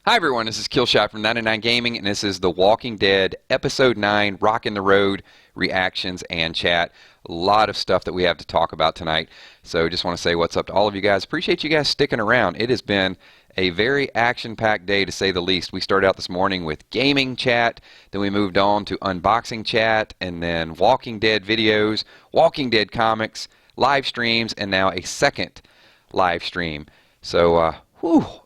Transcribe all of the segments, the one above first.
Hi everyone, this is Killshot from 99 Gaming, and this is The Walking Dead Episode 9, Rockin' the Road, reactions and chat. A lot of stuff that we have to talk about tonight, so just want to say what's up to all of you guys. Appreciate you guys sticking around. It has been a very action-packed day, to say the least. We started out this morning with gaming chat, then we moved on to unboxing chat, and then Walking Dead videos, Walking Dead comics, live streams, and now a second live stream. So,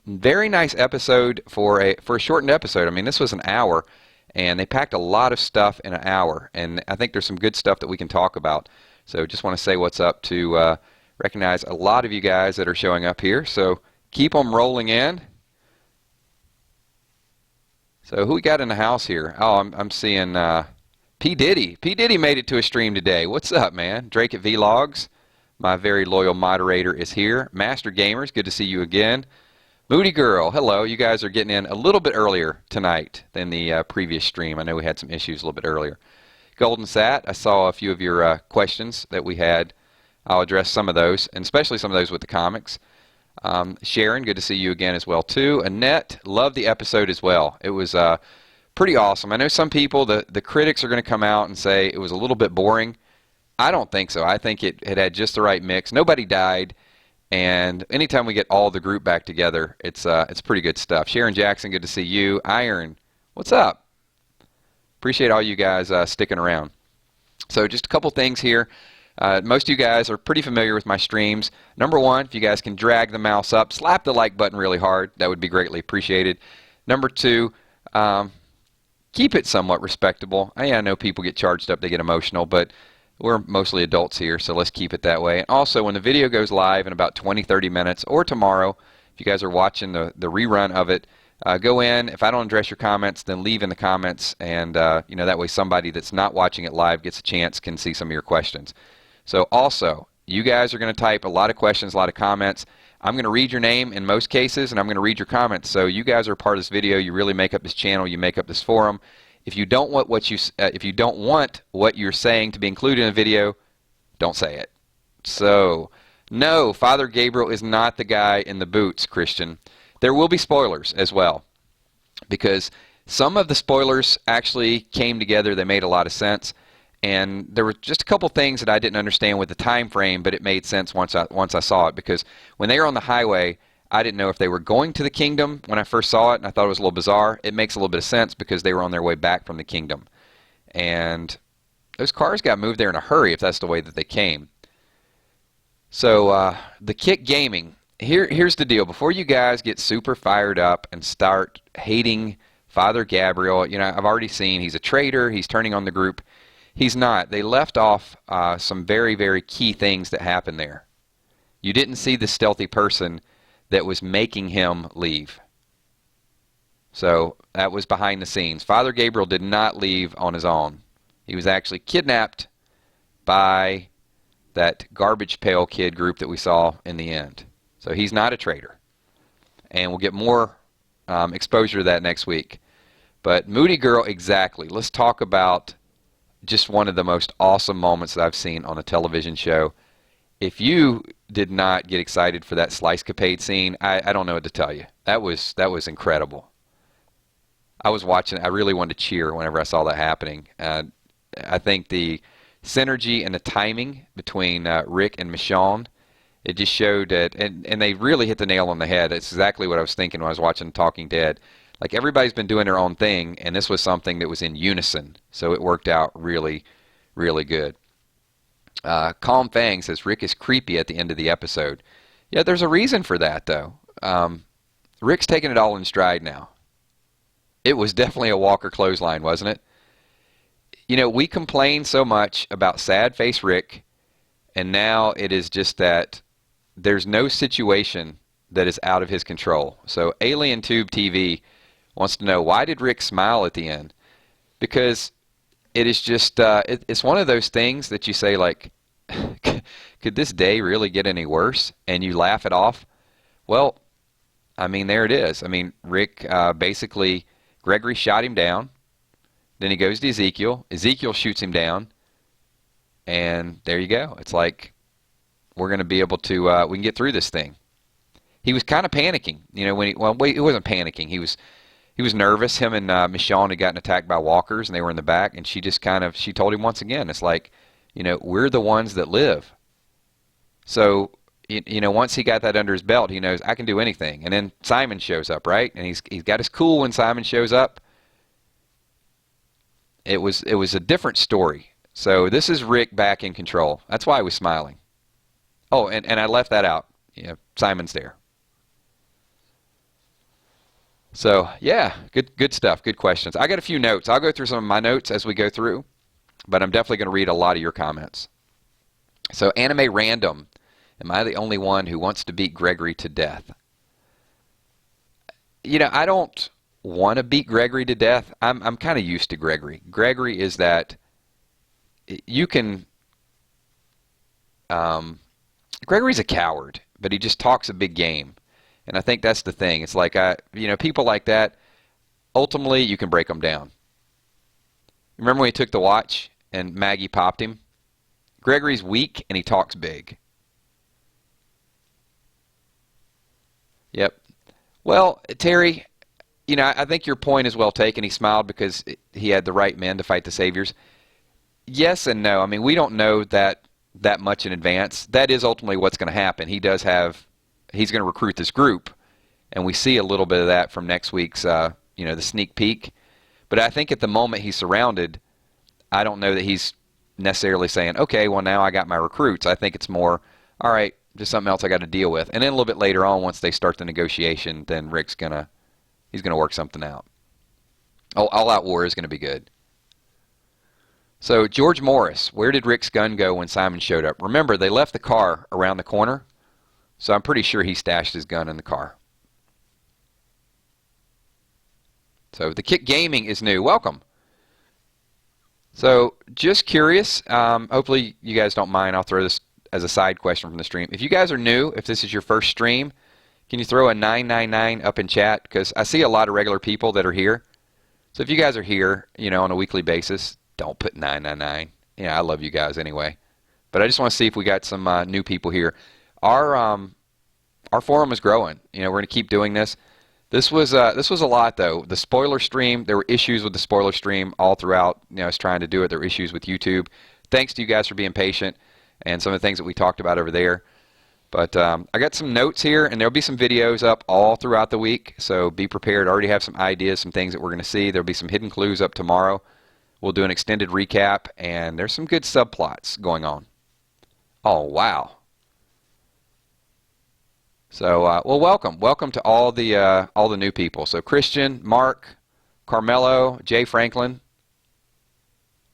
very nice episode for a shortened episode. I mean, this was an hour, and they packed a lot of stuff in an hour, and I think there's some good stuff that we can talk about. So just want to say what's up to recognize a lot of you guys that are showing up here. So keep them rolling in. So who we got in the house here? Oh, I'm seeing P. Diddy. P. Diddy made it to a stream today. What's up, man? Drake at Vlogs, my very loyal moderator, is here. Master Gamers, good to see you again. Moody Girl, hello. You guys are getting in a little bit earlier tonight than the previous stream. I know we had some issues a little bit earlier. Golden Sat, I saw a few of your questions that we had. I'll address some of those, and especially some of those with the comics. Sharon, good to see you again as well, too. Annette, loved the episode as well. It was pretty awesome. I know some people, the critics are going to come out and say it was a little bit boring. I don't think so. I think it had just the right mix. Nobody died. And anytime we get all the group back together, it's pretty good stuff. Sharon Jackson, good to see you. Iron, what's up? Appreciate all you guys sticking around. So just a couple things here. Most of you guys are pretty familiar with my streams. Number one, if you guys can drag the mouse up, slap the like button really hard. That would be greatly appreciated. Number two, keep it somewhat respectable. I know people get charged up, they get emotional, but we're mostly adults here, so let's keep it that way. And also, when the video goes live in about 20-30 minutes, or tomorrow, if you guys are watching the rerun of it, go in. If I don't address your comments, then leave in the comments, and that way somebody that's not watching it live gets a chance, can see some of your questions. So also, you guys are going to type a lot of questions, a lot of comments. I'm going to read your name in most cases, and I'm going to read your comments. So you guys are part of this video. You really make up this channel. You make up this forum. If you don't want what you're saying to be included in a video, don't say it. So, no, Father Gabriel is not the guy in the boots, Christian. There will be spoilers as well, because some of the spoilers actually came together. They made a lot of sense, and there were just a couple things that I didn't understand with the time frame, but it made sense once I saw it, because when they were on the highway, I didn't know if they were going to the kingdom when I first saw it, and I thought it was a little bizarre. It makes a little bit of sense because they were on their way back from the kingdom. And those cars got moved there in a hurry if that's the way that they came. So the Kick Gaming, here's the deal. Before you guys get super fired up and start hating Father Gabriel, I've already seen he's a traitor. He's turning on the group. He's not. They left off some very, very key things that happened there. You didn't see the stealthy person that was making him leave. So that was behind the scenes. Father Gabriel did not leave on his own. He was actually kidnapped by that garbage pail kid group that we saw in the end. So he's not a traitor. And we'll get more exposure to that next week. But Moody Girl, exactly. Let's talk about just one of the most awesome moments that I've seen on a television show. If you did not get excited for that slice-capade scene, I don't know what to tell you. That was incredible. I was watching. I really wanted to cheer whenever I saw that happening. I think the synergy and the timing between Rick and Michonne, it just showed that, and they really hit the nail on the head. It's exactly what I was thinking when I was watching Talking Dead. Like, everybody's been doing their own thing, and this was something that was in unison. So it worked out really, really good. Calm Fang says Rick is creepy at the end of the episode. Yeah, there's a reason for that, though. Rick's taking it all in stride now. It was definitely a Walker clothesline, wasn't it? We complain so much about sad face Rick, and now it is just that there's no situation that is out of his control. So Alien Tube TV wants to know, why did Rick smile at the end? Because it is just, it's one of those things that you say, like, could this day really get any worse? And you laugh it off. Well, I mean, there it is. I mean, Rick, basically, Gregory shot him down. Then he goes to Ezekiel. Ezekiel shoots him down. And there you go. It's like, we're going to be able to, we can get through this thing. he was kind of panicking. When he wasn't panicking. He was nervous. Him and Michonne had gotten attacked by walkers, and they were in the back. And she told him once again, it's like, we're the ones that live. So, once he got that under his belt, he knows I can do anything. And then Simon shows up, right? And he's got his cool when Simon shows up. It was a different story. So this is Rick back in control. That's why I was smiling. Oh, and I left that out. Simon's there. So yeah, good stuff. Good questions. I got a few notes. I'll go through some of my notes as we go through, but I'm definitely going to read a lot of your comments. So Anime Random, am I the only one who wants to beat Gregory to death? I don't want to beat Gregory to death. I'm kind of used to Gregory. Gregory is that you can. Gregory's a coward, but he just talks a big game. And I think that's the thing. It's like, people like that, ultimately you can break them down. Remember when he took the watch and Maggie popped him? Gregory's weak and he talks big. Yep. Well, Terry, I think your point is well taken. He smiled because he had the right men to fight the saviors. Yes and no. I mean, we don't know that much in advance. That is ultimately what's going to happen. He's going to recruit this group, and we see a little bit of that from next week's, the sneak peek. But I think at the moment he's surrounded, I don't know that he's necessarily saying, okay, well, now I got my recruits. I think it's more, all right, just something else I got to deal with. And then a little bit later on, once they start the negotiation, then Rick's going to work something out. All Out War is going to be good. So George Morris, where did Rick's gun go when Simon showed up? Remember, they left the car around the corner. So I'm pretty sure he stashed his gun in the car. So the Kick Gaming is new. Welcome. So just curious. Hopefully you guys don't mind. I'll throw this as a side question from the stream. If you guys are new, if this is your first stream, can you throw a 999 up in chat? Because I see a lot of regular people that are here. So if you guys are here, on a weekly basis, don't put 999. I love you guys anyway. But I just want to see if we got some new people here. Our forum is growing. We're going to keep doing this. This was a lot though. The spoiler stream, there were issues with the spoiler stream all throughout. I was trying to do it. There were issues with YouTube. Thanks to you guys for being patient and some of the things that we talked about over there. But I got some notes here, and there'll be some videos up all throughout the week. So be prepared. I already have some ideas, some things that we're going to see. There'll be some hidden clues up tomorrow. We'll do an extended recap, and there's some good subplots going on. Oh wow. So, well, welcome to all the new people. So, Christian, Mark, Carmelo, Jay Franklin.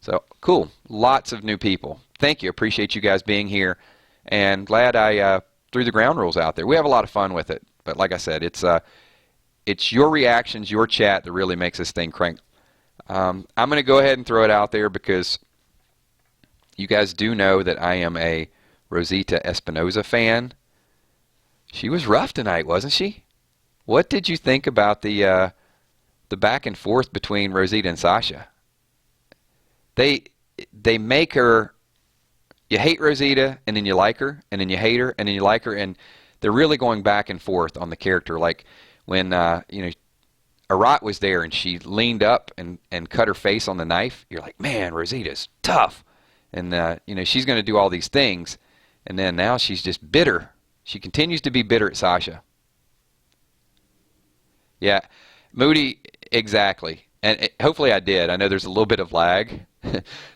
So, cool. Lots of new people. Thank you. Appreciate you guys being here, and glad I threw the ground rules out there. We have a lot of fun with it, but like I said, it's your reactions, your chat that really makes this thing crank. I'm going to go ahead and throw it out there because you guys do know that I am a Rosita Espinoza fan. She was rough tonight, wasn't she? What did you think about the back and forth between Rosita and Sasha? They make her, you hate Rosita and then you like her and then you hate her and then you like her, and they're really going back and forth on the character. Like when Arat was there and she leaned up and cut her face on the knife. You're like, man, Rosita's tough, and she's going to do all these things, and then now she's just bitter. She continues to be bitter at Sasha. Yeah, Moody, exactly. And hopefully I did. I know there's a little bit of lag.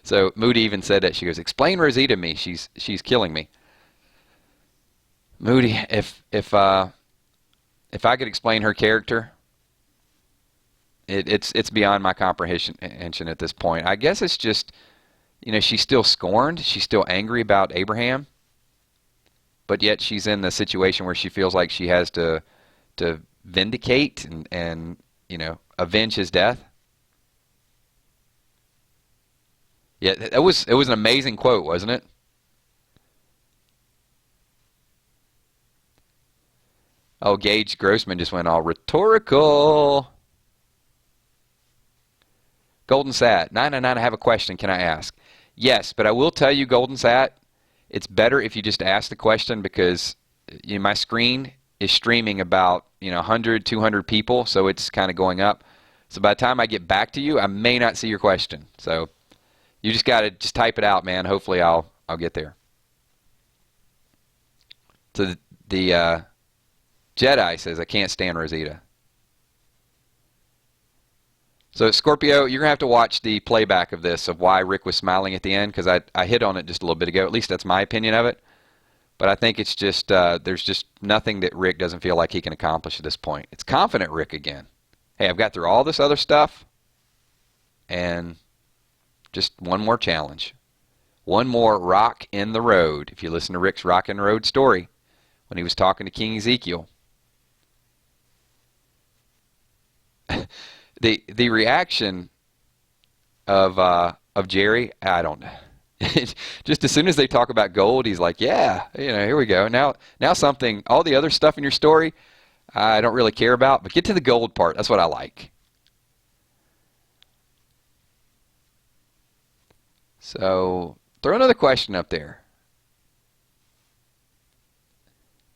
So Moody even said that. She goes, explain Rosita to me. She's killing me. Moody, if I could explain her character, it's beyond my comprehension at this point. I guess it's just, she's still scorned. She's still angry about Abraham. But yet she's in the situation where she feels like she has to vindicate and avenge his death. Yeah, it was an amazing quote, wasn't it? Oh, Gage Grossman just went all rhetorical. Golden Sat, 999, I have a question. Can I ask? Yes, but I will tell you, Golden Sat, it's better if you just ask the question because my screen is streaming about 100, 200 people, so it's kind of going up. So by the time I get back to you, I may not see your question. So you just got to just type it out, man. Hopefully I'll get there. So the Jedi says, I can't stand Rosita. So Scorpio, you're going to have to watch the playback of this, of why Rick was smiling at the end, because I hit on it just a little bit ago. At least that's my opinion of it. But I think it's just, there's just nothing that Rick doesn't feel like he can accomplish at this point. It's confident Rick again. Hey, I've got through all this other stuff, and just one more challenge. One more rock in the road. If you listen to Rick's Rock in the Road story, when he was talking to King Ezekiel, the reaction of Jerry, I don't know. Just as soon as they talk about gold, he's like, yeah, here we go. Now something, all the other stuff in your story, I don't really care about, but get to the gold part. That's what I like. So throw another question up there.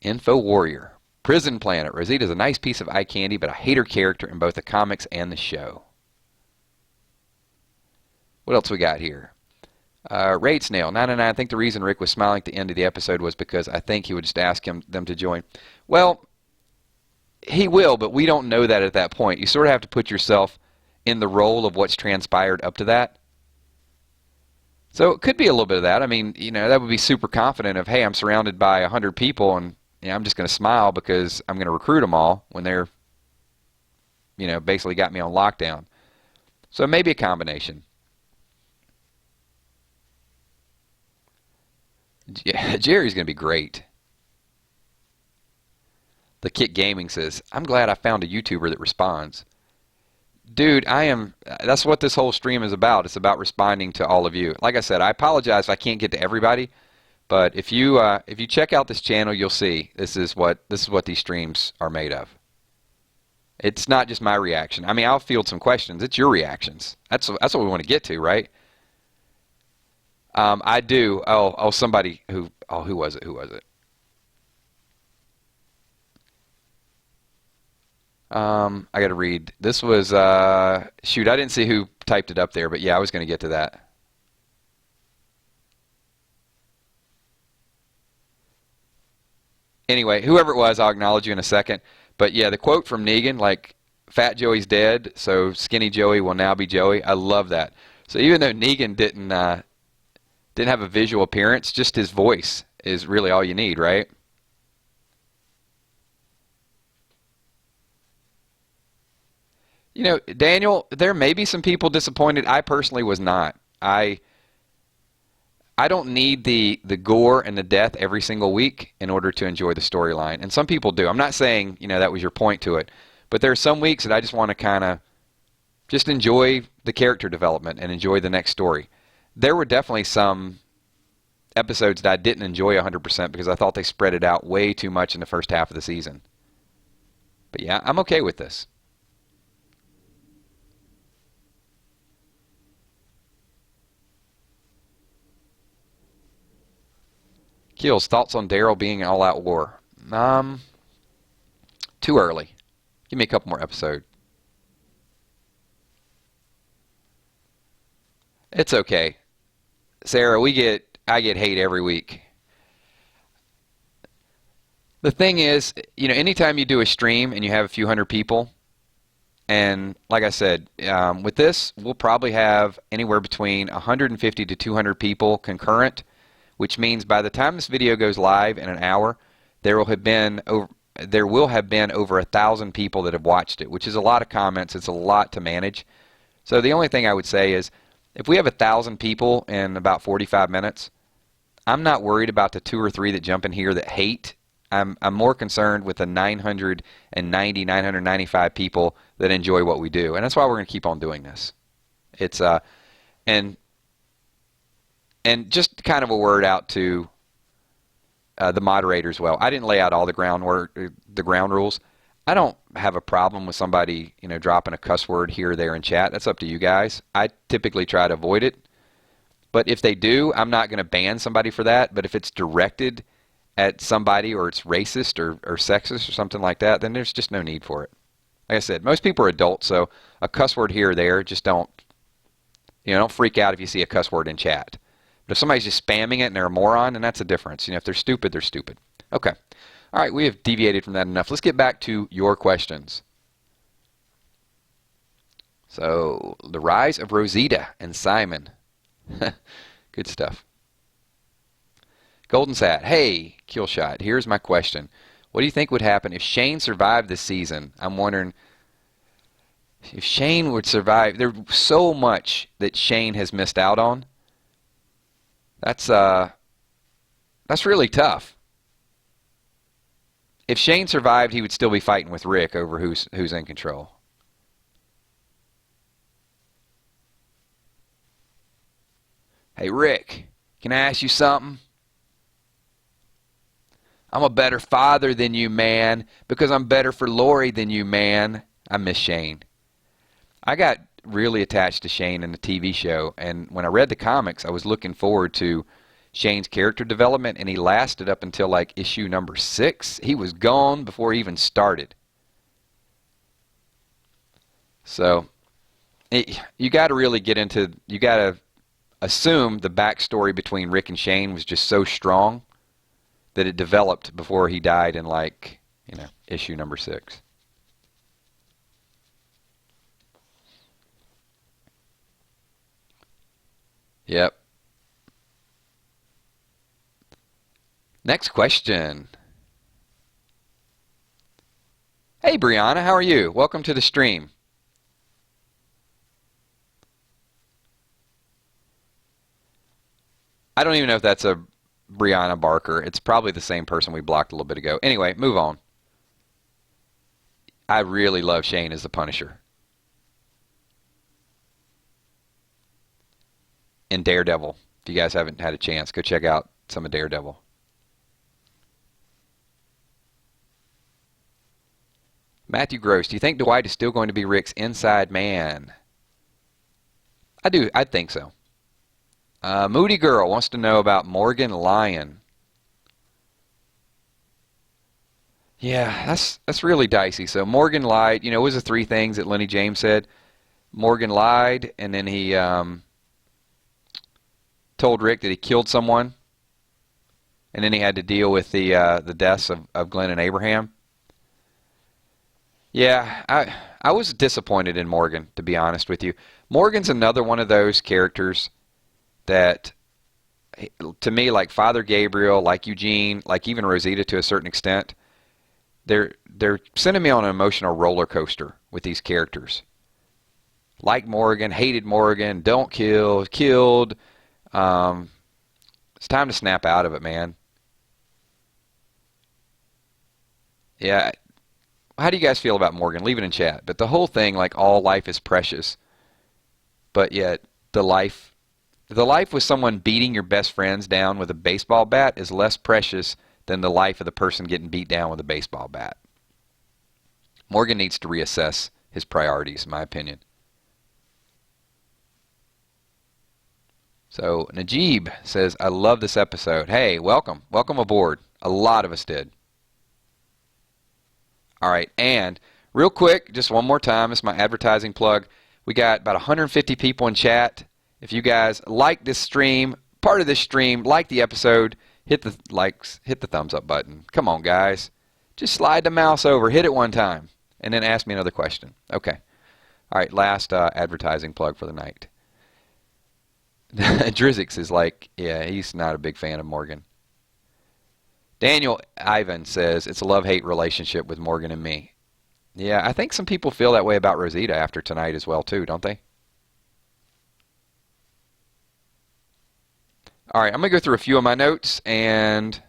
Info Warrior. Prison Planet. Rosita's a nice piece of eye candy, but I hate her character in both the comics and the show. What else we got here? Raid Snail. 999. I think the reason Rick was smiling at the end of the episode was because I think he would just ask them to join. Well, he will, but we don't know that at that point. You sort of have to put yourself in the role of what's transpired up to that. So it could be a little bit of that. I mean, that would be super confident of, hey, I'm surrounded by 100 people, and I'm just going to smile because I'm going to recruit them all when they're, basically got me on lockdown. So maybe a combination. Yeah, Jerry's going to be great. The Kit Gaming says, I'm glad I found a YouTuber that responds. Dude, that's what this whole stream is about. It's about responding to all of you. Like I said, I apologize if I can't get to everybody, but if you check out this channel, you'll see this is what these streams are made of. It's not just my reaction. I mean, I'll field some questions. It's your reactions. That's what we want to get to, right? I do. Somebody who was it? Who was it? I got to read. This was, shoot, I didn't see who typed it up there, but yeah, I was going to get to that. Anyway, whoever it was, I'll acknowledge you in a second. But yeah, the quote from Negan, like, Fat Joey's dead, so Skinny Joey will now be Joey. I love that. So even though Negan didn't have a visual appearance, just his voice is really all you need, right? Daniel, there may be some people disappointed. I personally was not. I don't need the gore and the death every single week in order to enjoy the storyline. And some people do. I'm not saying, that was your point to it. But there are some weeks that I just want to kind of just enjoy the character development and enjoy the next story. There were definitely some episodes that I didn't enjoy 100% because I thought they spread it out way too much in the first half of the season. But yeah, I'm okay with this. Keels, thoughts on Daryl being all-out war? Too early. Give me a couple more episodes. It's okay. Sarah, I get hate every week. The thing is, anytime you do a stream and you have a few hundred people, and like I said, with this, we'll probably have anywhere between 150 to 200 people concurrent, which means by the time this video goes live in an hour, there will have been over 1,000 people that have watched it, which is a lot of comments. It's a lot to manage. So the only thing I would say is, if we have 1,000 people in about 45 minutes, I'm not worried about the 2 or 3 that jump in here that hate. I'm more concerned with the 995 people that enjoy what we do, and that's why we're going to keep on doing this. It's and just kind of a word out to the moderators. Well, I didn't lay out all the ground rules. I don't have a problem with somebody dropping a cuss word here or there in chat. That's up to you guys. I typically try to avoid it, but if they do, I'm not going to ban somebody for that. But if it's directed at somebody, or it's racist or sexist or something like that, then there's just no need for it. Like I said, most people are adults, so a cuss word here or there, just don't freak out if you see a cuss word in chat. But if somebody's just spamming it and they're a moron, then that's a difference. If they're stupid, they're stupid. Okay. All right, we have deviated from that enough. Let's get back to your questions. So, the rise of Rosita and Simon. Good stuff. Golden Sat, hey, Killshot, here's my question. What do you think would happen if Shane survived this season? I'm wondering if Shane would survive. There's so much that Shane has missed out on. That's really tough. If Shane survived, he would still be fighting with Rick over who's in control. Hey, Rick, can I ask you something? I'm a better father than you, man, because I'm better for Lori than you, man. I miss Shane. I got really attached to Shane in the TV show, and when I read the comics, I was looking forward to Shane's character development, and he lasted up until like issue number 6. He was gone before he even started. So, you got to really get into, you got to assume the backstory between Rick and Shane was just so strong that it developed before he died in issue number 6. Yep. Next question. Hey, Brianna, how are you? Welcome to the stream. I don't even know if that's a Brianna Barker. It's probably the same person we blocked a little bit ago. Anyway, move on. I really love Shane as the Punisher. And Daredevil. If you guys haven't had a chance, go check out some of Daredevil. Matthew Gross, do you think Dwight is still going to be Rick's inside man? I do. I think so. Moody Girl wants to know about Morgan Lyon. Yeah, that's really dicey. So Morgan lied. It was the 3 things that Lenny James said. Morgan lied, and then he told Rick that he killed someone, and then he had to deal with the deaths of Glenn and Abraham. Yeah, I was disappointed in Morgan, to be honest with you. Morgan's another one of those characters that, to me, like Father Gabriel, like Eugene, like even Rosita to a certain extent, they're sending me on an emotional roller coaster with these characters. Like Morgan, hated Morgan, don't kill, killed. It's time to snap out of it, man. Yeah. How do you guys feel about Morgan? Leave it in chat. But the whole thing, like all life is precious, but yet the life with someone beating your best friends down with a baseball bat is less precious than the life of the person getting beat down with a baseball bat. Morgan needs to reassess his priorities, in my opinion. So Najib says, I love this episode. Hey, welcome. Welcome aboard. A lot of us did. All right, and real quick, just one more time, this is my advertising plug. We got about 150 people in chat. If you guys like this stream, part of this stream, like the episode, hit the likes, hit the thumbs up button. Come on, guys. Just slide the mouse over, hit it one time, and then ask me another question. Okay. All right, last advertising plug for the night. Drizix is like, yeah, he's not a big fan of Morgan. Daniel Ivan says, it's a love-hate relationship with Morgan and me. Yeah, I think some people feel that way about Rosita after tonight as well, too, don't they? All right, I'm going to go through a few of my notes and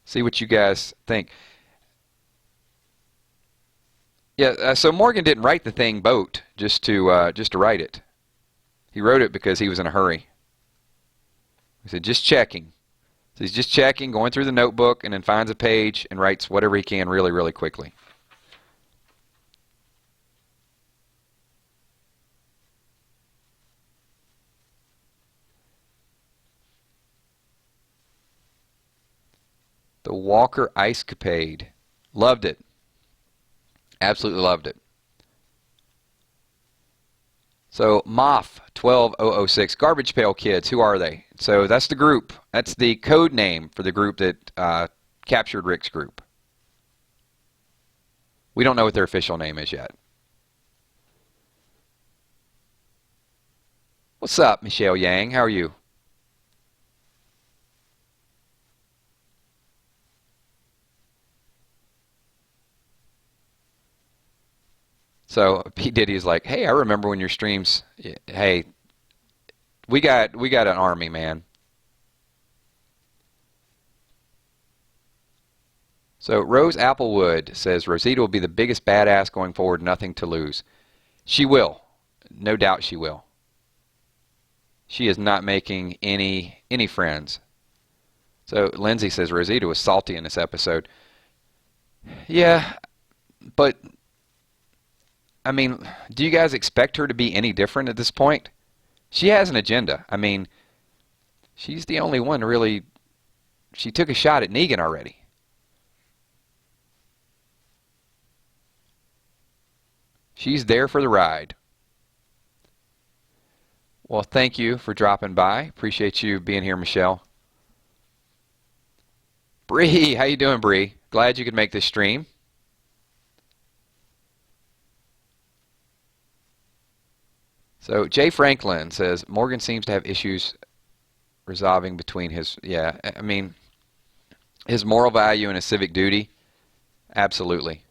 see what you guys think. Yeah, so Morgan didn't write the thing boat just to write it. He wrote it because he was in a hurry. He said, just checking. So he's just checking, going through the notebook, and then finds a page and writes whatever he can really, really quickly. The Walker Ice Capade. Loved it. Absolutely loved it. So Moff 12006, Garbage Pail Kids, who are they? So that's the group. That's the code name for the group that captured Rick's group. We don't know what their official name is yet. What's up, Michelle Yang? How are you? So P. Diddy's like, hey, I remember when your streams. Hey, we got an army, man. So Rose Applewood says Rosita will be the biggest badass going forward. Nothing to lose. She will, no doubt she will. She is not making any friends. So Lindsay says Rosita was salty in this episode. Yeah, but I mean, do you guys expect her to be any different at this point? She has an agenda. I mean, she's the only one really. She took a shot at Negan already. She's there for the ride. Well, thank you for dropping by. Appreciate you being here, Michelle. Bree, how you doing, Bree? Glad you could make this stream. So Jay Franklin says Morgan seems to have issues resolving between his, I mean, his moral value and his civic duty. Absolutely.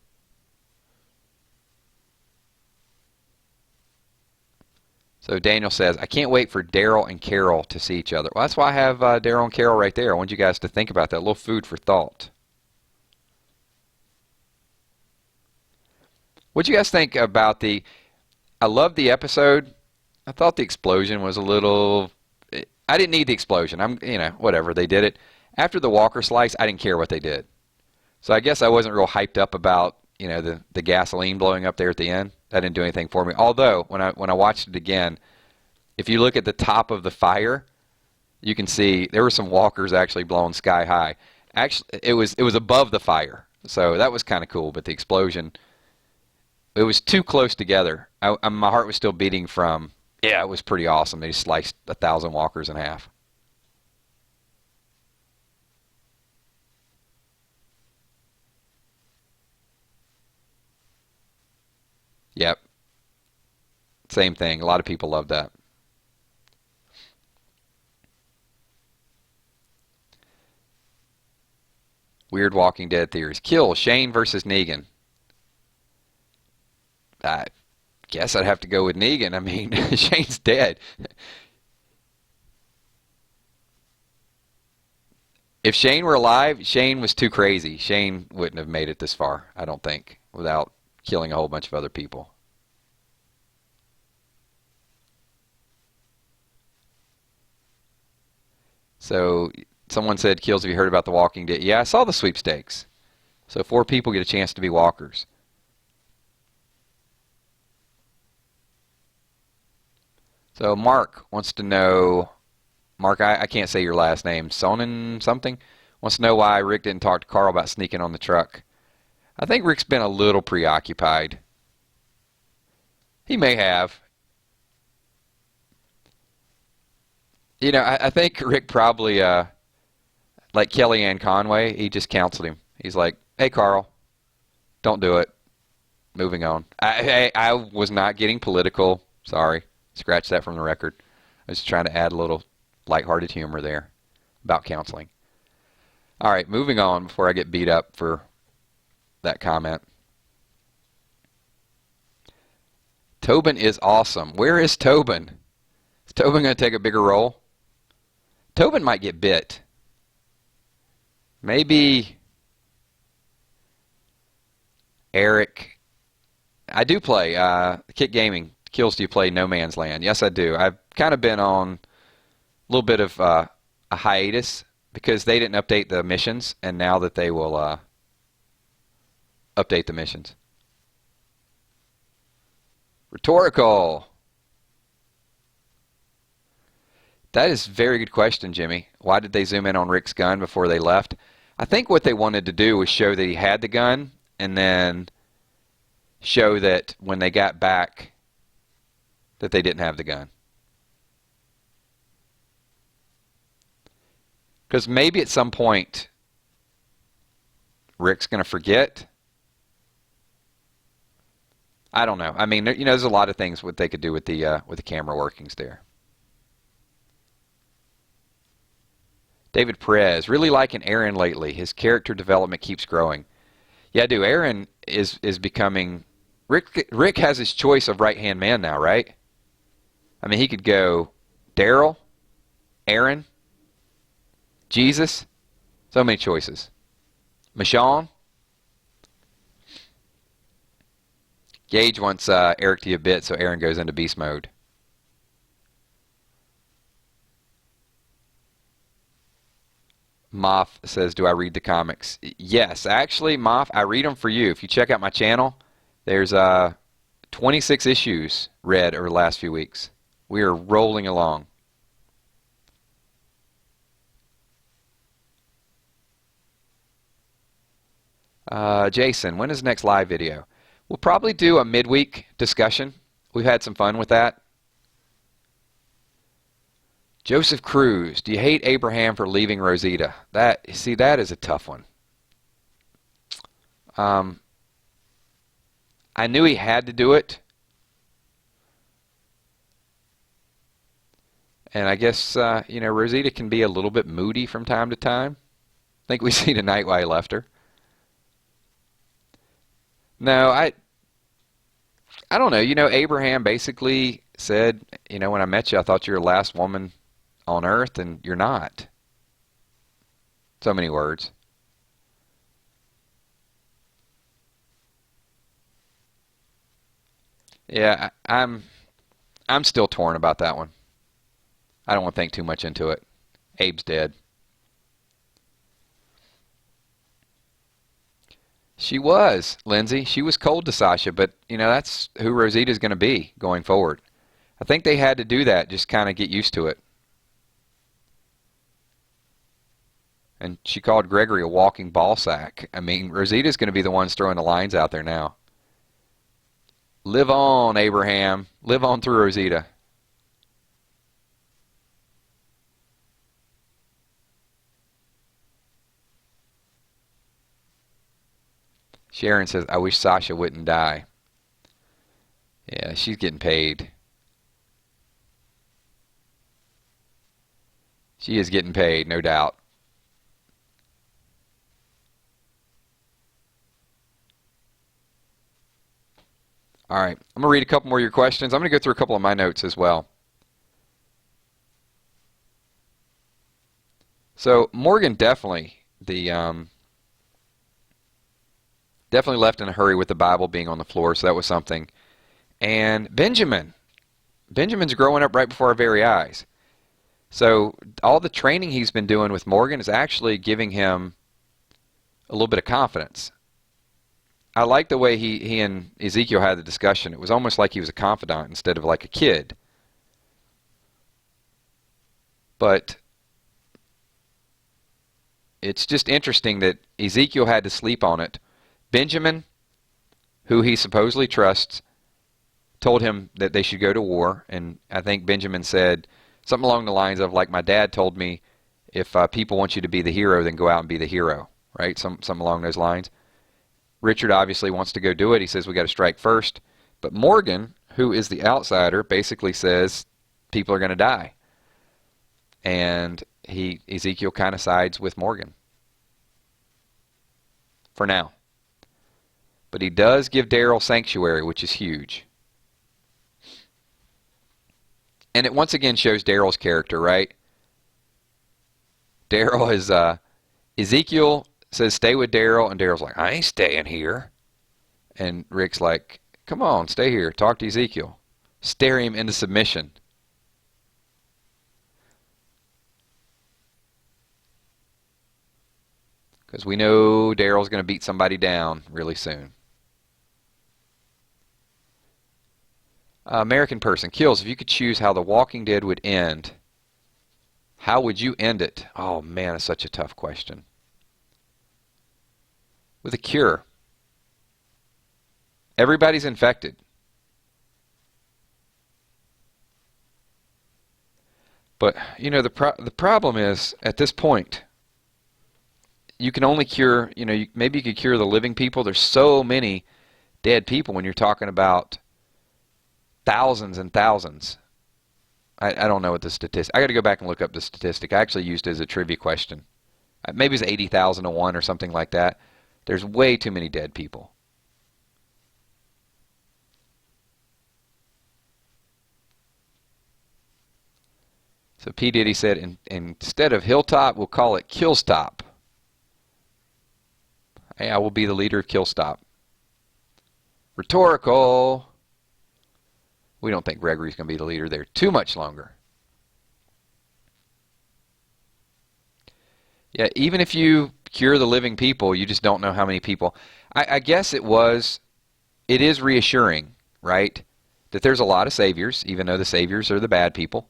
So Daniel says, I can't wait for Daryl and Carol to see each other. Well, that's why I have Daryl and Carol right there. I want you guys to think about that. A little food for thought. What'd you guys think about I loved the episode. I thought the explosion was a little, I didn't need the explosion. Whatever, they did it. After the Walker slice, I didn't care what they did. So I guess I wasn't real hyped up about, the gasoline blowing up there at the end. That didn't do anything for me. Although, when I watched it again, if you look at the top of the fire, you can see there were some walkers actually blowing sky high. Actually, it was above the fire. So that was kind of cool, but the explosion, it was too close together. My heart was still beating from, it was pretty awesome. They sliced 1,000 walkers in half. Yep. Same thing. A lot of people love that. Weird Walking Dead theories. Kill Shane versus Negan. I guess I'd have to go with Negan. I mean, Shane's dead. If Shane were alive, Shane was too crazy. Shane wouldn't have made it this far, I don't think, without killing a whole bunch of other people. So someone said, Kills, have you heard about The Walking Dead? Yeah, I saw the sweepstakes. So 4 people get a chance to be walkers. So Mark wants to know, Mark, I can't say your last name, Sonnen something, wants to know why Rick didn't talk to Carl about sneaking on the truck. I think Rick's been a little preoccupied. He may have. I think Rick probably, like Kellyanne Conway, he just counseled him. He's like, hey, Carl, don't do it. Moving on. I was not getting political. Sorry. Scratch that from the record. I was trying to add a little lighthearted humor there about counseling. All right, moving on before I get beat up for that comment. Tobin is awesome. Where is Tobin? Is Tobin going to take a bigger role? Tobin might get bit. Maybe Eric. I do play Kit Gaming. Kills, do you play No Man's Land? Yes, I do. I've kind of been on a little bit of a hiatus because they didn't update the missions, and now that they will update the missions. Rhetorical. That is a very good question, Jimmy. Why did they zoom in on Rick's gun before they left? I think what they wanted to do was show that he had the gun and then show that when they got back that they didn't have the gun. Because maybe at some point Rick's going to forget. I don't know. I mean, there's a lot of things what they could do with the camera workings there. David Perez, really liking Aaron lately. His character development keeps growing. Yeah, I do. Aaron is becoming... Rick has his choice of right-hand man now, right? I mean, he could go Daryl, Aaron, Jesus. So many choices. Michonne. Gage wants Eric to be a bit, so Aaron goes into beast mode. Moff says, do I read the comics? Yes, actually, Moff, I read them for you. If you check out my channel, there's 26 issues read over the last few weeks. We are rolling along. Jason, when is the next live video? We'll probably do a midweek discussion. We've had some fun with that. Joseph Cruz, do you hate Abraham for leaving Rosita? That is a tough one. I knew he had to do it. And I guess, Rosita can be a little bit moody from time to time. I think we see tonight why he left her. No, I don't know. Abraham basically said, when I met you, I thought you were the last woman on earth, and you're not. So many words. Yeah, I'm still torn about that one. I don't want to think too much into it. Abe's dead. She was, Lindsay. She was cold to Sasha, but, that's who Rosita's going to be going forward. I think they had to do that, just kind of get used to it. And she called Gregory a walking ball sack. I mean, Rosita's going to be the ones throwing the lines out there now. Live on, Abraham. Live on through Rosita. Sharon says, I wish Sasha wouldn't die. Yeah, she's getting paid. She is getting paid, no doubt. All right, I'm going to read a couple more of your questions. I'm going to go through a couple of my notes as well. So Morgan definitely definitely left in a hurry with the Bible being on the floor, so that was something. And Benjamin's growing up right before our very eyes. So all the training he's been doing with Morgan is actually giving him a little bit of confidence. I like the way he and Ezekiel had the discussion. It was almost like he was a confidant instead of like a kid. But it's just interesting that Ezekiel had to sleep on it. Benjamin, who he supposedly trusts, told him that they should go to war. And I think Benjamin said something along the lines of, like, my dad told me, if people want you to be the hero, then go out and be the hero. Right? Something along those lines. Richard obviously wants to go do it. He says we got to strike first. But Morgan, who is the outsider, basically says people are going to die. And Ezekiel kind of sides with Morgan. For now. But he does give Daryl sanctuary, which is huge. And it once again shows Daryl's character, right? Daryl is, Ezekiel says stay with Daryl, and Daryl's like, I ain't staying here. And Rick's like, come on, stay here, talk to Ezekiel. Stare him into submission. Because we know Daryl's going to beat somebody down really soon. American person, Kills, if you could choose how The Walking Dead would end, how would you end it? Oh man, it's such a tough question. with a cure. Everybody's infected. But, you know, the problem is, at this point, you can only cure, you know, maybe you could cure the living people. There's so many dead people when you're talking about thousands and thousands. I don't know what the statistic. I got to go back and look up the statistic. I actually used it as a trivia question. Maybe it's 80,000 to 1 or something like that. There's way too many dead people. So P. Diddy said, instead of Hilltop, we'll call it Killstop. Hey, I will be the leader of Killstop. Rhetorical. We don't think Gregory's going to be the leader there too much longer. Yeah, even if you cure the living people, you just don't know how many people. I guess it is reassuring, right, that there's a lot of saviors, even though the saviors are the bad people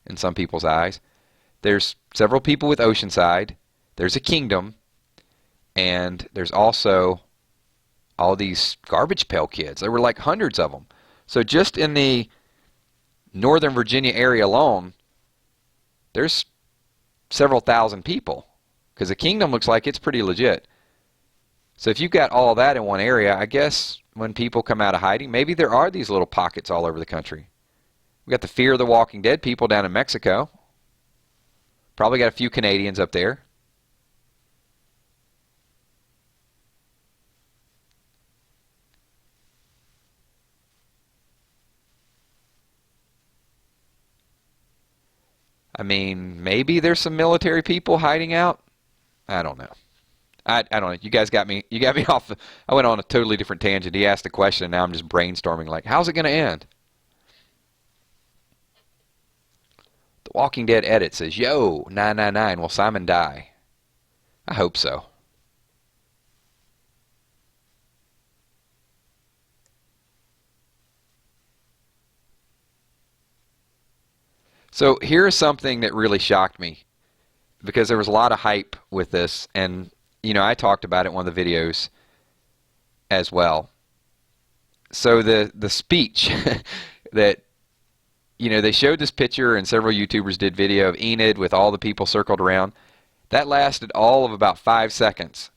in some people's eyes. There's several people with Oceanside. There's a kingdom. And there's also all these garbage pail kids. There were like hundreds of them. So just in the Northern Virginia area alone, there's several thousand people. Because the kingdom looks like it's pretty legit. So if you've got all that in one area, I guess when people come out of hiding, maybe there are these little pockets all over the country. We got the Fear of the Walking Dead people down in Mexico. Probably got a few Canadians up there. I mean, maybe there's some military people hiding out. I don't know. I don't know. You guys got me. You got me off. I went on a totally different tangent. He asked a question, and now I'm just brainstorming. Like, how's it going to end? The Walking Dead edit says, "Yo, 999. Will Simon die?" I hope so. So here's something that really shocked me, because there was a lot of hype with this, and you know, I talked about it in one of the videos as well. So the speech that, you know, they showed this picture, and several YouTubers did video of Enid with all the people circled around. That lasted all of about 5 seconds.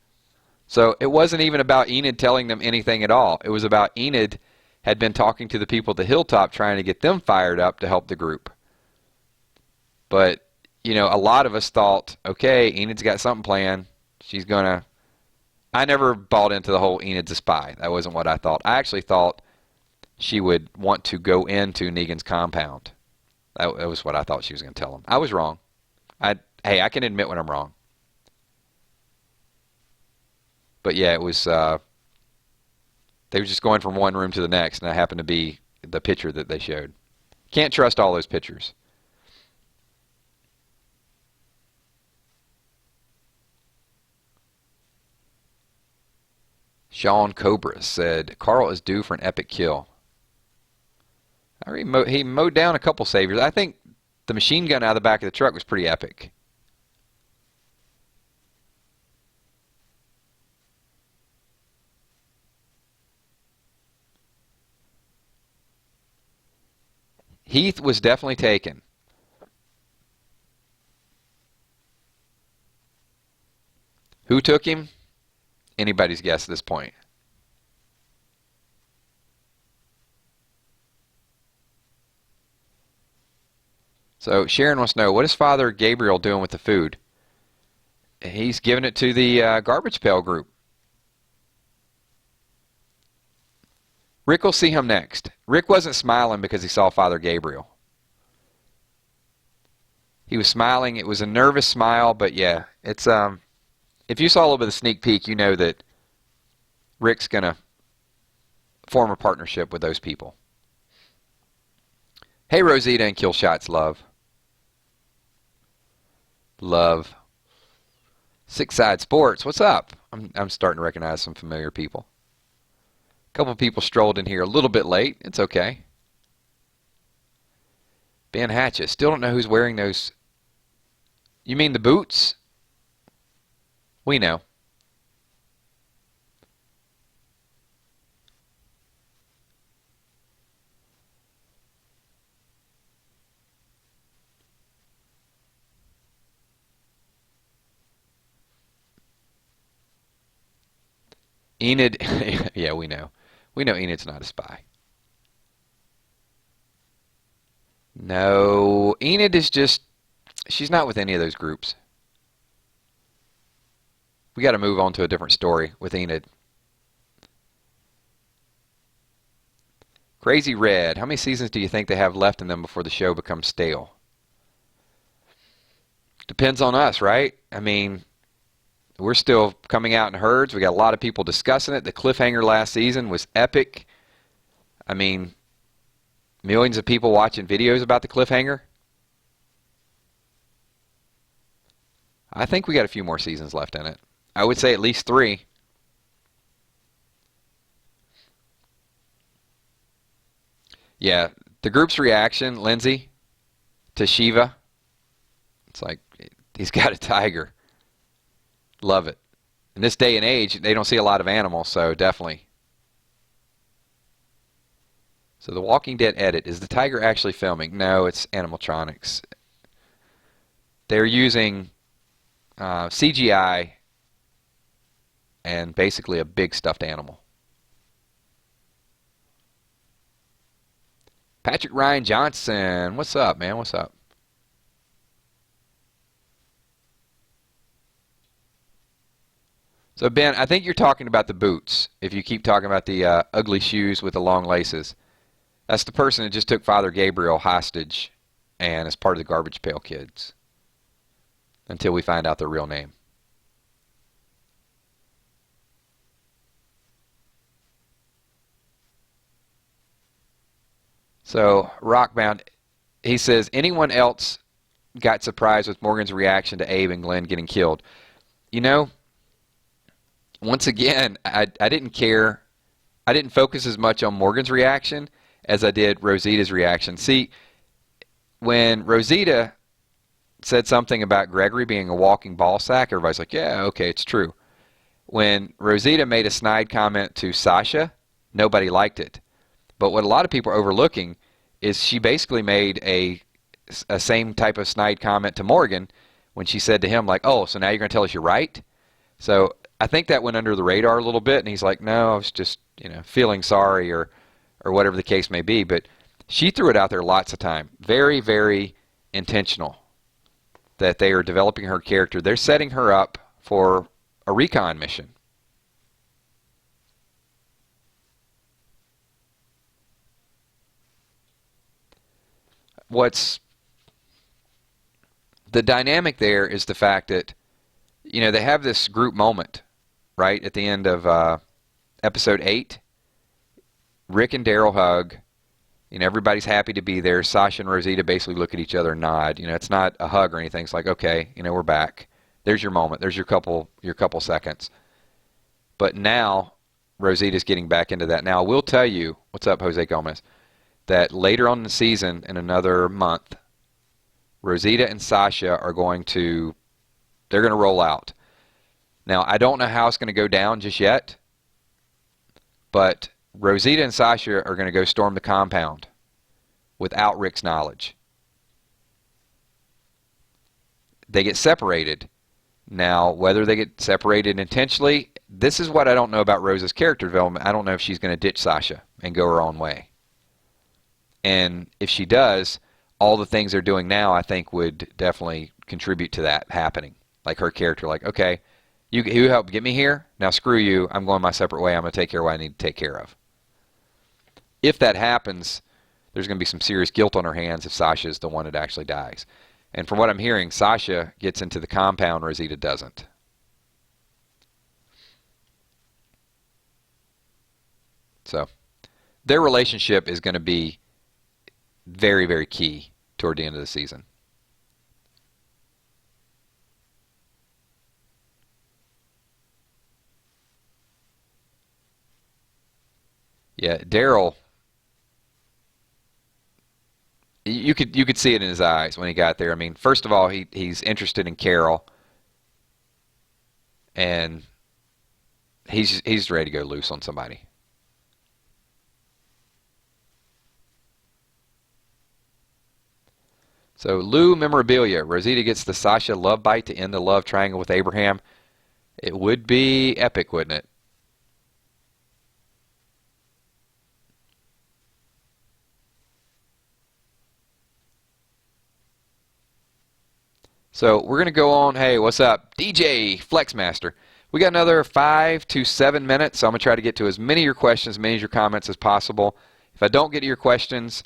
So it wasn't even about Enid telling them anything at all. It was about Enid had been talking to the people at the hilltop, trying to get them fired up to help the group. But, you know, a lot of us thought, okay, Enid's got something planned. She's going to... I never bought into the whole Enid's a spy. That wasn't what I thought. I actually thought she would want to go into Negan's compound. That was what I thought she was going to tell him. I was wrong. Hey, I can admit when I'm wrong. But yeah, it was... they were just going from one room to the next, and that happened to be the picture that they showed. Can't trust all those pictures. Sean Cobra said, Carl is due for an epic kill. He mowed down a couple saviors. I think the machine gun out of the back of the truck was pretty epic. Heath was definitely taken. Who took him? Anybody's guess at this point. So Sharon wants to know, what is Father Gabriel doing with the food? He's giving it to the garbage pail group. Rick will see him next. Rick wasn't smiling because he saw Father Gabriel. He was smiling. It was a nervous smile, but yeah, it's if you saw a little bit of the sneak peek, you know that Rick's going to form a partnership with those people. Hey, Rosita and Killshots, love. Love. Six Side Sports, what's up? I'm starting to recognize some familiar people. A couple of people strolled in here a little bit late. It's okay. Ben Hatchett, still don't know who's wearing those. You mean the boots? We know. Enid, yeah, we know. We know Enid's not a spy. No, Enid is just, she's not with any of those groups. We got to move on to a different story with Enid. Crazy Red, how many seasons do you think they have left in them before the show becomes stale? Depends on us, right? I mean, we're still coming out in herds. We got a lot of people discussing it. The cliffhanger last season was epic. I mean, millions of people watching videos about the cliffhanger. I think we got a few more seasons left in it. I would say at least 3. Yeah, the group's reaction, Lindsay, to Shiva, it's like, he's got a tiger. Love it. In this day and age, they don't see a lot of animals, so definitely. So the Walking Dead edit, is the tiger actually filming? No, it's animatronics. They're using CGI and basically a big stuffed animal. Patrick Ryan Johnson, what's up, man? What's up? So Ben, I think you're talking about the boots. If you keep talking about the ugly shoes with the long laces, that's the person that just took Father Gabriel hostage and is part of the Garbage Pail Kids until we find out their real name. So Rockbound, he says, anyone else got surprised with Morgan's reaction to Abe and Glenn getting killed? You know, once again, I didn't care. I didn't focus as much on Morgan's reaction as I did Rosita's reaction. See, when Rosita said something about Gregory being a walking ball sack, everybody's like, yeah, okay, it's true. When Rosita made a snide comment to Sasha, nobody liked it. But what a lot of people are overlooking is she basically made a same type of snide comment to Morgan when she said to him, like, oh, so now you're going to tell us you're right? So I think that went under the radar a little bit, and he's like, no, I was just, feeling sorry or whatever the case may be. But she threw it out there lots of time. Very, very intentional that they are developing her character. They're setting her up for a recon mission. What's the dynamic there is the fact that, they have this group moment, right, at the end of episode 8. Rick and Daryl hug. Everybody's happy to be there. Sasha and Rosita basically look at each other and nod. It's not a hug or anything. It's like, okay, we're back. There's your moment. There's your couple seconds. But now, Rosita's getting back into that. Now, I will tell you, what's up, Jose Gomez, that later on in the season, in another month, Rosita and Sasha are they're going to roll out. Now, I don't know how it's going to go down just yet, but Rosita and Sasha are going to go storm the compound without Rick's knowledge. They get separated. Now, whether they get separated intentionally, this is what I don't know about Rosa's character development. I don't know if she's going to ditch Sasha and go her own way. And if she does, all the things they're doing now, I think, would definitely contribute to that happening. Like her character, like, okay, you helped get me here. Now screw you. I'm going my separate way. I'm going to take care of what I need to take care of. If that happens, there's going to be some serious guilt on her hands if Sasha is the one that actually dies. And from what I'm hearing, Sasha gets into the compound, Rosita doesn't. So their relationship is going to be very, very key toward the end of the season. Yeah, Daryl, you could see it in his eyes when he got there. I mean, first of all, he's interested in Carol, and he's ready to go loose on somebody. So Lou memorabilia. Rosita gets the Sasha love bite to end the love triangle with Abraham. It would be epic, wouldn't it? So we're going to go on. Hey, what's up? DJ Flexmaster. We got another 5 to 7 minutes, so I'm going to try to get to as many of your questions, as many of your comments as possible. If I don't get to your questions,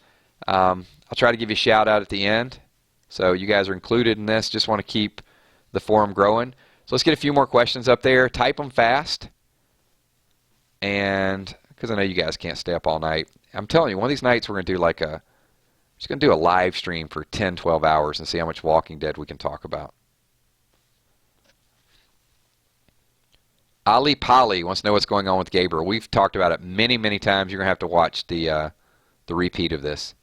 I'll try to give you a shout out at the end. So you guys are included in this. Just want to keep the forum growing. So let's get a few more questions up there. Type them fast. And because I know you guys can't stay up all night. I'm telling you, one of these nights we're going to do like just going to do a live stream for 10, 12 hours and see how much Walking Dead we can talk about. Ali Polly wants to know what's going on with Gabriel. We've talked about it many, many times. You're going to have to watch the repeat of this.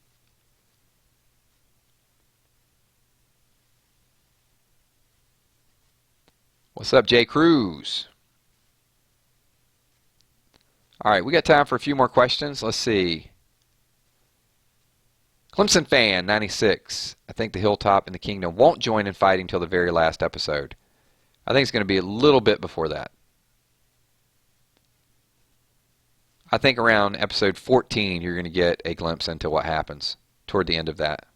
What's up, Jay Cruz? All right, we got time for a few more questions. Let's see. Clemson fan 96. I think the Hilltop and the Kingdom won't join in fighting until the very last episode. I think it's going to be a little bit before that. I think around episode 14 you're going to get a glimpse into what happens toward the end of that.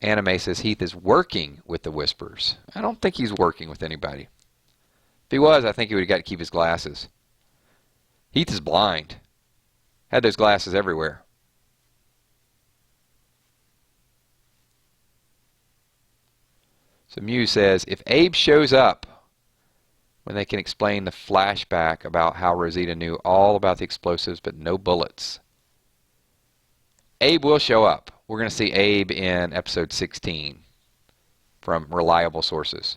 Anime says Heath is working with the Whispers. I don't think he's working with anybody. If he was, I think he would have got to keep his glasses. Heath is blind. Had those glasses everywhere. So Muse says, if Abe shows up when they can explain the flashback about how Rosita knew all about the explosives but no bullets. Abe will show up. We're going to see Abe in episode 16 from reliable sources.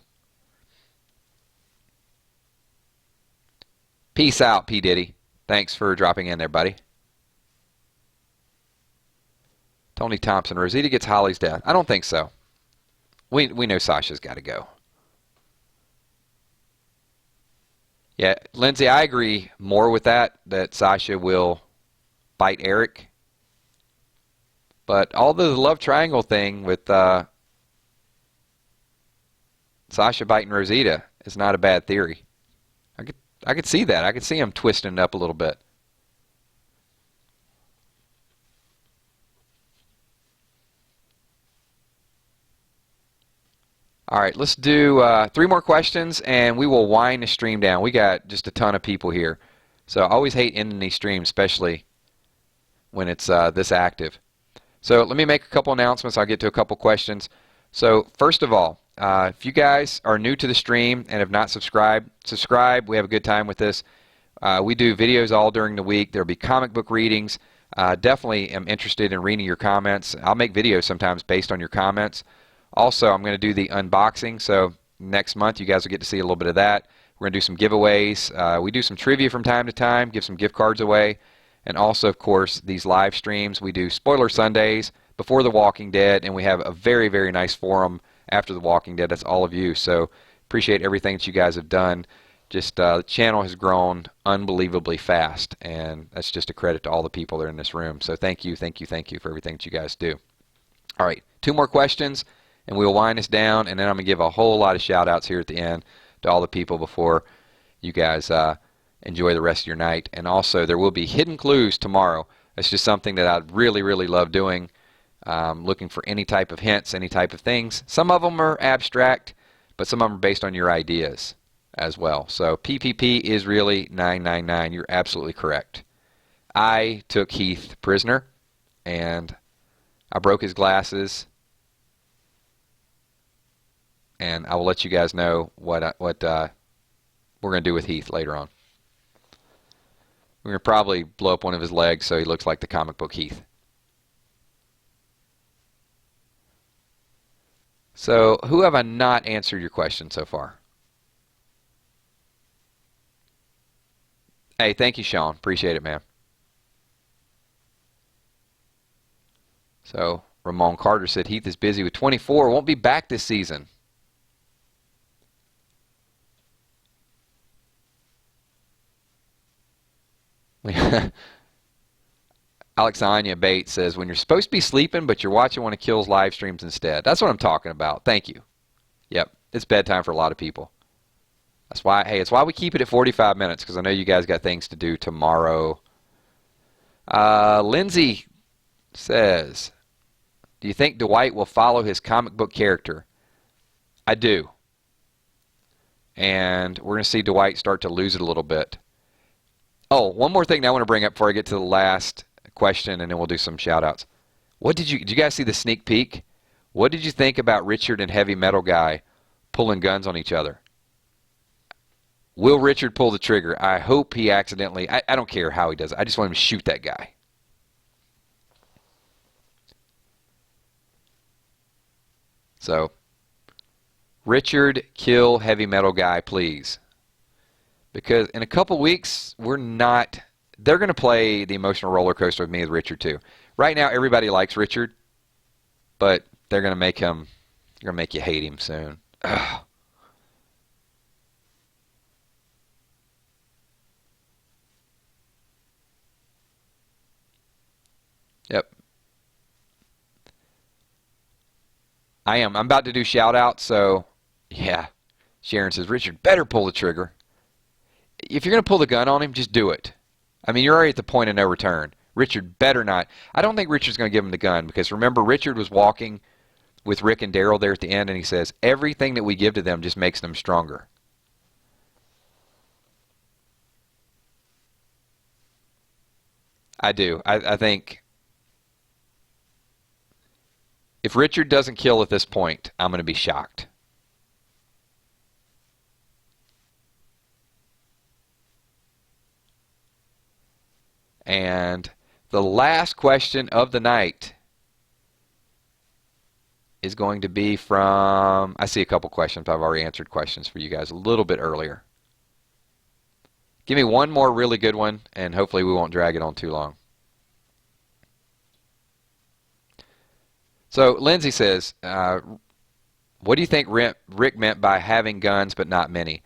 Peace out, P. Diddy. Thanks for dropping in there, buddy. Tony Thompson, Rosita gets Holly's death. I don't think so. We know Sasha's got to go. Yeah, Lindsay, I agree more with that Sasha will bite Eric. But although the love triangle thing with Sasha biting Rosita is not a bad theory. I could see that. I could see him twisting it up a little bit. All right, let's do 3 more questions, and we will wind the stream down. We got just a ton of people here. So I always hate ending these streams, especially when it's this active. So let me make a couple announcements. I'll get to a couple questions. So first of all, if you guys are new to the stream and have not subscribed, subscribe. We have a good time with this. We do videos all during the week. There'll be comic book readings. Definitely am interested in reading your comments. I'll make videos sometimes based on your comments. Also, I'm going to do the unboxing, so next month you guys will get to see a little bit of that. We're going to do some giveaways. We do some trivia from time to time, give some gift cards away. And also, of course, these live streams. We do Spoiler Sundays before The Walking Dead, and we have a very, very nice forum after The Walking Dead. That's all of you, so appreciate everything that you guys have done. Just the channel has grown unbelievably fast, and that's just a credit to all the people that are in this room. So thank you, thank you, thank you for everything that you guys do. All right, 2 more questions, and we'll wind this down, and then I'm going to give a whole lot of shout-outs here at the end to all the people before you guys enjoy the rest of your night. And also, there will be hidden clues tomorrow. It's just something that I really, really love doing, looking for any type of hints, any type of things. Some of them are abstract, but some of them are based on your ideas as well. So PPP is really 999. You're absolutely correct. I took Heath prisoner, and I broke his glasses. And I will let you guys know what we're going to do with Heath later on. We're going to probably blow up one of his legs so he looks like the comic book Heath. So, who have I not answered your question so far? Hey, thank you, Sean. Appreciate it, man. So, Ramon Carter said Heath is busy with 24. Won't be back this season. Alexandria Bates says, when you're supposed to be sleeping, but you're watching one of Kill's live streams instead. That's what I'm talking about. Thank you. Yep, it's bedtime for a lot of people. That's why, hey, it's why we keep it at 45 minutes, because I know you guys got things to do tomorrow, Lindsay says, do you think Dwight will follow his comic book character? I do. And we're going to see Dwight start to lose it a little bit. Oh, one more thing that I want to bring up before I get to the last question, and then we'll do some shout-outs. Did you guys see the sneak peek? What did you think about Richard and Heavy Metal Guy pulling guns on each other? Will Richard pull the trigger? I hope he accidentally... I don't care how he does it. I just want him to shoot that guy. So, Richard, kill Heavy Metal Guy, please. Because in a couple weeks, they're going to play the emotional roller coaster with me with Richard too. Right now, everybody likes Richard, but they're going to make you hate him soon. Ugh. Yep. I'm about to do shout outs, so yeah. Sharon says, Richard better pull the trigger. If you're going to pull the gun on him, just do it. I mean, you're already at the point of no return. Richard better not. I don't think Richard's going to give him the gun because remember, Richard was walking with Rick and Daryl there at the end, and he says, everything that we give to them just makes them stronger. I do. I think if Richard doesn't kill at this point, I'm going to be shocked. And the last question of the night is going to be from, I see a couple questions. I've already answered questions for you guys a little bit earlier. Give me one more really good one, and hopefully we won't drag it on too long. So Lindsay says, what do you think Rick meant by having guns but not many?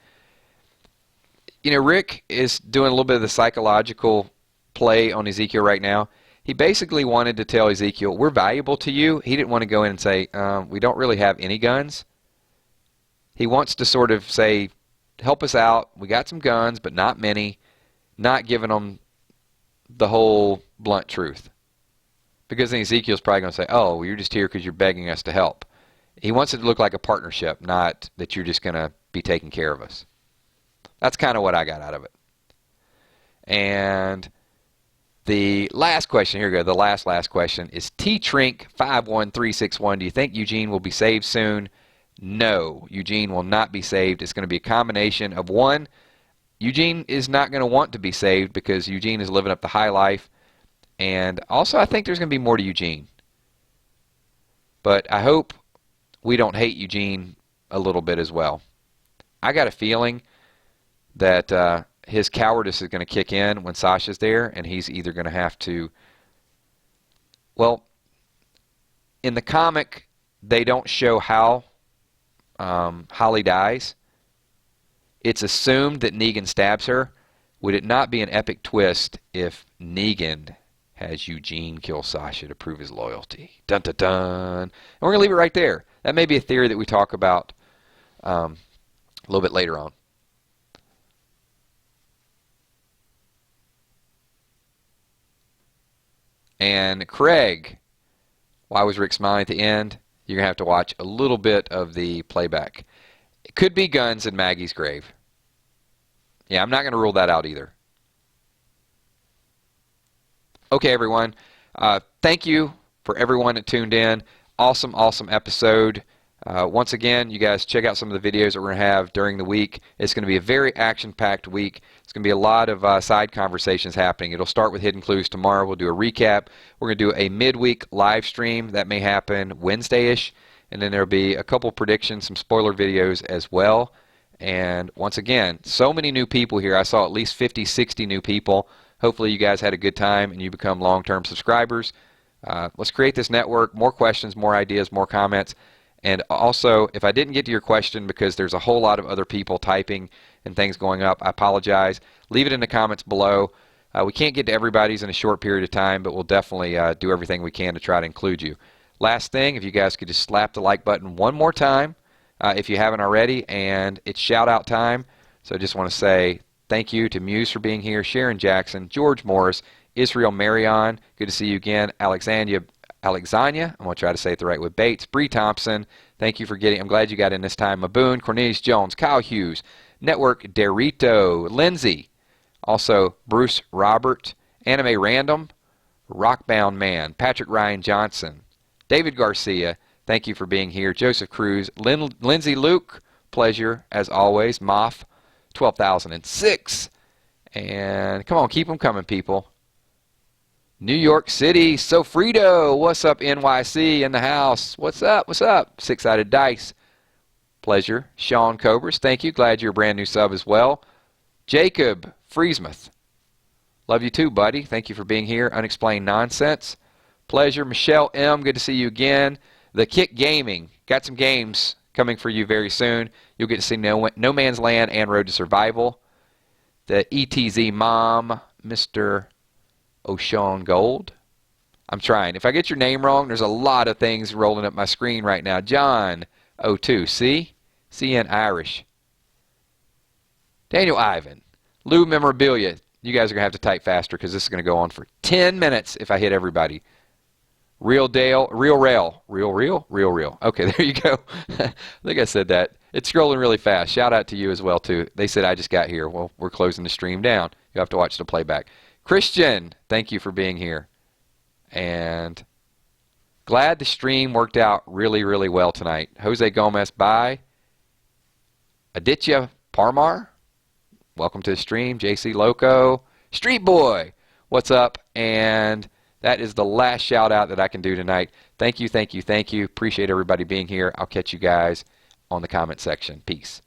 You know, Rick is doing a little bit of the psychological play on Ezekiel right now. He basically wanted to tell Ezekiel, we're valuable to you. He didn't want to go in and say, we don't really have any guns. He wants to sort of say, help us out. We got some guns, but not many. Not giving them the whole blunt truth. Because then Ezekiel's probably going to say, oh, well, you're just here because you're begging us to help. He wants it to look like a partnership, not that you're just going to be taking care of us. That's kind of what I got out of it. And the last question, here we go, the last question is T-Trink51361. Do you think Eugene will be saved soon? No, Eugene will not be saved. It's going to be a combination of one, Eugene is not going to want to be saved because Eugene is living up the high life. And also I think there's going to be more to Eugene. But I hope we don't hate Eugene a little bit as well. I got a feeling that his cowardice is going to kick in when Sasha's there, and he's either going to have to... Well, in the comic, they don't show how Holly dies. It's assumed that Negan stabs her. Would it not be an epic twist if Negan has Eugene kill Sasha to prove his loyalty? Dun dun dun. And we're going to leave it right there. That may be a theory that we talk about a little bit later on. And Craig, why was Rick smiling at the end? You're going to have to watch a little bit of the playback. It could be guns in Maggie's grave. Yeah, I'm not going to rule that out either. Okay, everyone. Thank you for everyone that tuned in. Awesome, awesome episode. Once again, you guys check out some of the videos that we're going to have during the week. It's going to be a very action-packed week. It's going to be a lot of side conversations happening. It'll start with Hidden Clues tomorrow. We'll do a recap. We're going to do a midweek live stream. That may happen Wednesday-ish. And then there'll be a couple predictions, some spoiler videos as well. And once again, so many new people here. I saw at least 50, 60 new people. Hopefully you guys had a good time and you become long-term subscribers. Let's create this network. More questions, more ideas, more comments. And also, if I didn't get to your question because there's a whole lot of other people typing and things going up, I apologize. Leave it in the comments below. We can't get to everybody's in a short period of time, but we'll definitely do everything we can to try to include you. Last thing, if you guys could just slap the like button one more time if you haven't already, and it's shout-out time. So I just want to say thank you to Muse for being here, Sharon Jackson, George Morris, Israel Marion, good to see you again. Alexandria, I'm going to try to say it the right way. Bates, Bree Thompson, thank you for getting, I'm glad you got in this time. Maboon, Cornelius Jones, Kyle Hughes, Network Derrito, Lindsay, also Bruce Robert, Anime Random, Rockbound Man, Patrick Ryan Johnson, David Garcia, thank you for being here. Joseph Cruz, Lindsay Luke, pleasure as always. Moff, 12,006. And come on, keep them coming, people. New York City, Sofrito, what's up, NYC in the house? What's up? What's up? Six-sided dice, pleasure. Sean Cobras, thank you. Glad you're a brand new sub as well. Jacob Friesmuth, love you too, buddy. Thank you for being here. Unexplained Nonsense, pleasure. Michelle M, good to see you again. The Kick Gaming, got some games coming for you very soon. You'll get to see No Man's Land and Road to Survival. The ETZ Mom, Mr. O'Shawn Gold. I'm trying. If I get your name wrong, there's a lot of things rolling up my screen right now. John O2, see? CN Irish. Daniel Ivan. Lou Memorabilia. You guys are going to have to type faster because this is going to go on for 10 minutes if I hit everybody. Real Dale, Real Rail. Real. Okay, there you go. I think I said that. It's scrolling really fast. Shout out to you as well, too. They said I just got here. Well, we're closing the stream down. You'll have to watch the playback. Christian, thank you for being here. And glad the stream worked out really, really well tonight. Jose Gomez, bye. Aditya Parmar, welcome to the stream. JC Loco, Street Boy, what's up? And that is the last shout out that I can do tonight. Thank you. Appreciate everybody being here. I'll catch you guys on the comment section. Peace.